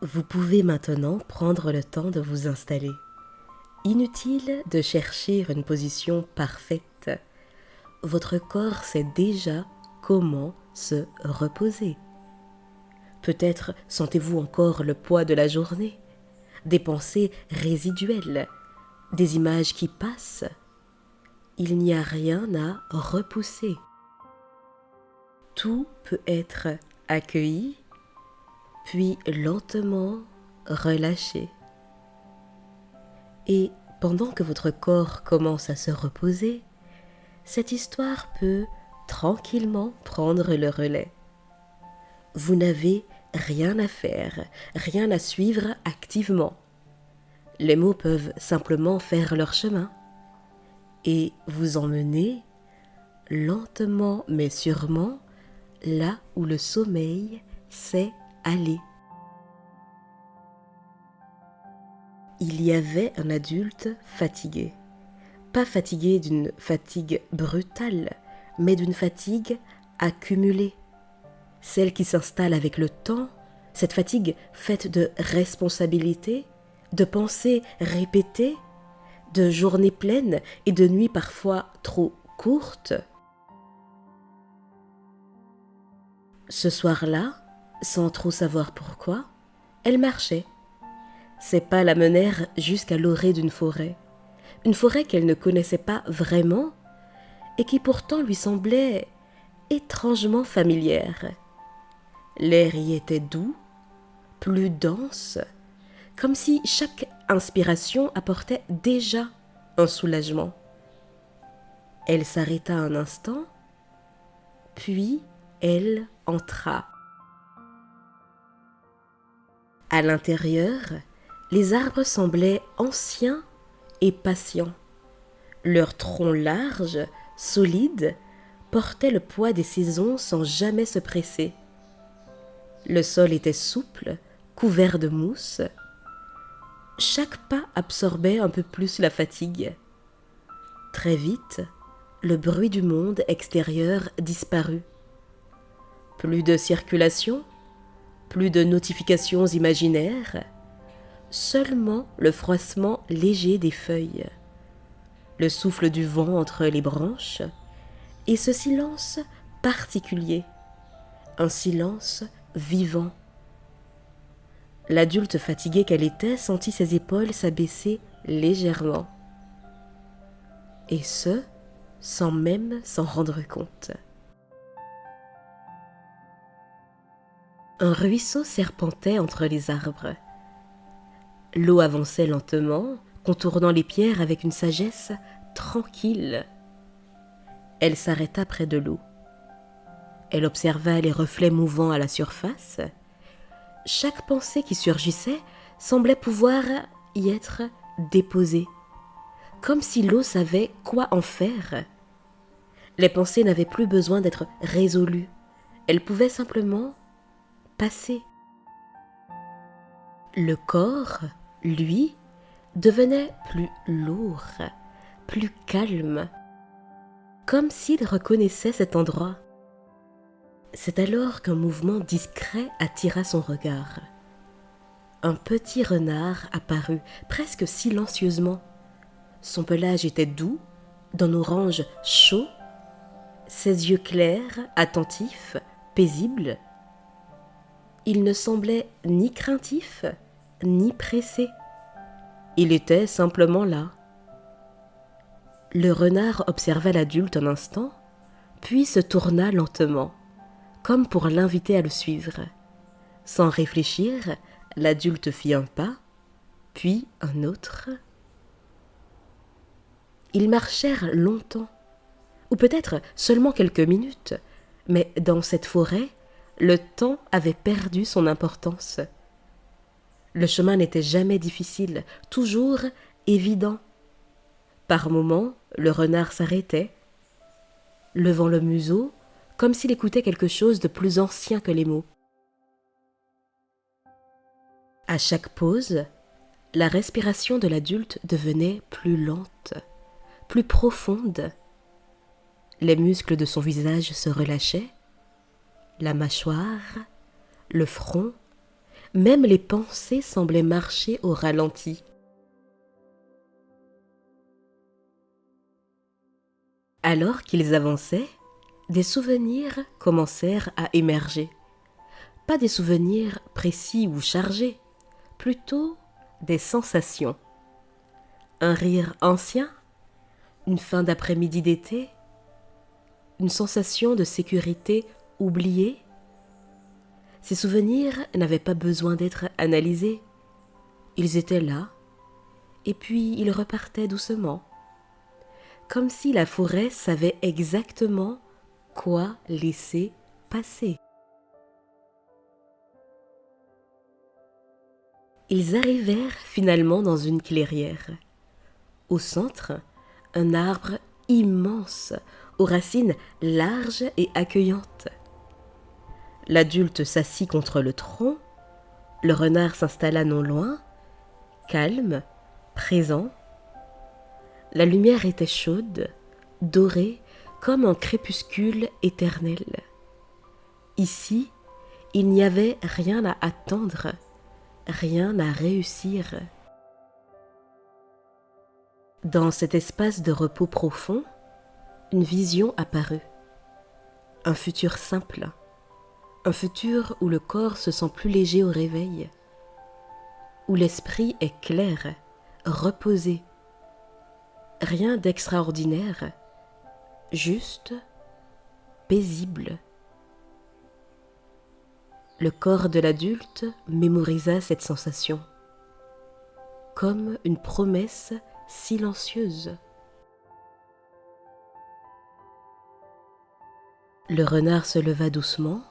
Vous pouvez maintenant prendre le temps de vous installer. Inutile de chercher une position parfaite. Votre corps sait déjà comment se reposer. Peut-être sentez-vous encore le poids de la journée, des pensées résiduelles, des images qui passent. Il n'y a rien à repousser. Tout peut être accueilli, puis lentement relâché. Et pendant que votre corps commence à se reposer, cette histoire peut tranquillement prendre le relais. Vous n'avez rien à faire, rien à suivre activement. Les mots peuvent simplement faire leur chemin et vous emmener lentement mais sûrement là où le sommeil sait aller. Il y avait un adulte fatigué. Pas fatigué d'une fatigue brutale, mais d'une fatigue accumulée. Celle qui s'installe avec le temps, cette fatigue faite de responsabilités, de pensées répétées, de journées pleines et de nuits parfois trop courtes. Ce soir-là, sans trop savoir pourquoi, elle marchait. Ses pas la menèrent jusqu'à l'orée d'une forêt qu'elle ne connaissait pas vraiment et qui pourtant lui semblait étrangement familière. L'air y était doux, plus dense, comme si chaque inspiration apportait déjà un soulagement. Elle s'arrêta un instant, puis elle entra. À l'intérieur, les arbres semblaient anciens et patients. Leur tronc large, solide, portait le poids des saisons sans jamais se presser. Le sol était souple, couvert de mousse. Chaque pas absorbait un peu plus la fatigue. Très vite, le bruit du monde extérieur disparut. Plus de circulation, plus de notifications imaginaires, seulement le froissement léger des feuilles, le souffle du vent entre les branches et ce silence particulier, un silence vivant. L'adulte fatigué qu'elle était sentit ses épaules s'abaisser légèrement, et ce, sans même s'en rendre compte. Un ruisseau serpentait entre les arbres. L'eau avançait lentement, contournant les pierres avec une sagesse tranquille. Elle s'arrêta près de l'eau. Elle observa les reflets mouvants à la surface. Chaque pensée qui surgissait semblait pouvoir y être déposée, comme si l'eau savait quoi en faire. Les pensées n'avaient plus besoin d'être résolues. Elles pouvaient simplement passer. Le corps, lui, devenait plus lourd, plus calme, comme s'il reconnaissait cet endroit. C'est alors qu'un mouvement discret attira son regard. Un petit renard apparut, presque silencieusement. Son pelage était doux, d'un orange chaud, ses yeux clairs, attentifs, paisibles. Il ne semblait ni craintif, ni pressé. Il était simplement là. Le renard observa l'adulte un instant, puis se tourna lentement, comme pour l'inviter à le suivre. Sans réfléchir, l'adulte fit un pas, puis un autre. Ils marchèrent longtemps, ou peut-être seulement quelques minutes, mais dans cette forêt, le temps avait perdu son importance. Le chemin n'était jamais difficile, toujours évident. Par moments, le renard s'arrêtait, levant le museau, comme s'il écoutait quelque chose de plus ancien que les mots. À chaque pause, la respiration de l'adulte devenait plus lente, plus profonde. Les muscles de son visage se relâchaient, la mâchoire, le front, Même les pensées semblaient marcher au ralenti. Alors qu'ils avançaient, des souvenirs commencèrent à émerger. Pas des souvenirs précis ou chargés, plutôt des sensations. Un rire ancien, une fin d'après-midi d'été, une sensation de sécurité oubliée. Ces souvenirs n'avaient pas besoin d'être analysés. Ils étaient là, et puis ils repartaient doucement, comme si la forêt savait exactement quoi laisser passer. Ils arrivèrent finalement dans une clairière. Au centre, un arbre immense, aux racines larges et accueillantes. L'adulte s'assit contre le tronc, le renard s'installa non loin, calme, présent. La lumière était chaude, dorée, comme un crépuscule éternel. Ici, il n'y avait rien à attendre, rien à réussir. Dans cet espace de repos profond, une vision apparut. Un futur simple, un futur où le corps se sent plus léger au réveil, où l'esprit est clair, reposé. Rien d'extraordinaire, juste paisible. Le corps de l'adulte mémorisa cette sensation, comme une promesse silencieuse. Le renard se leva doucement,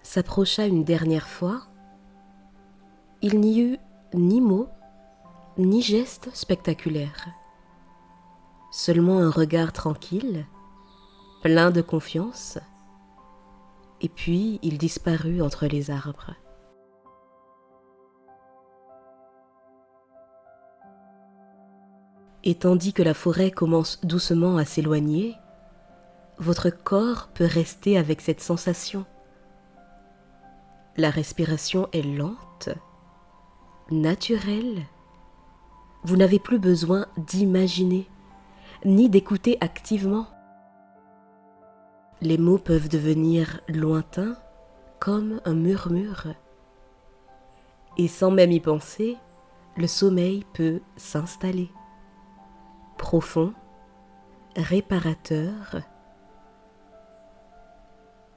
s'approcha une dernière fois. Il n'y eut ni mots, ni geste spectaculaire. Seulement un regard tranquille, plein de confiance, et puis il disparut entre les arbres. Et tandis que la forêt commence doucement à s'éloigner, votre corps peut rester avec cette sensation. La respiration est lente, naturelle. Vous n'avez plus besoin d'imaginer, ni d'écouter activement. Les mots peuvent devenir lointains, comme un murmure. Et sans même y penser, le sommeil peut s'installer. Profond, réparateur.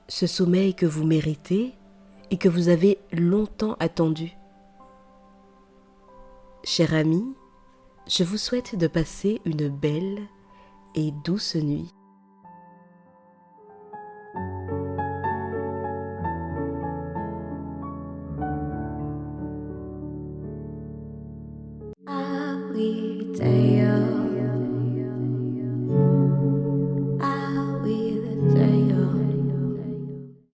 Ce sommeil que vous méritez et que vous avez longtemps attendu. Cher ami, je vous souhaite de passer une belle et douce nuit. Every day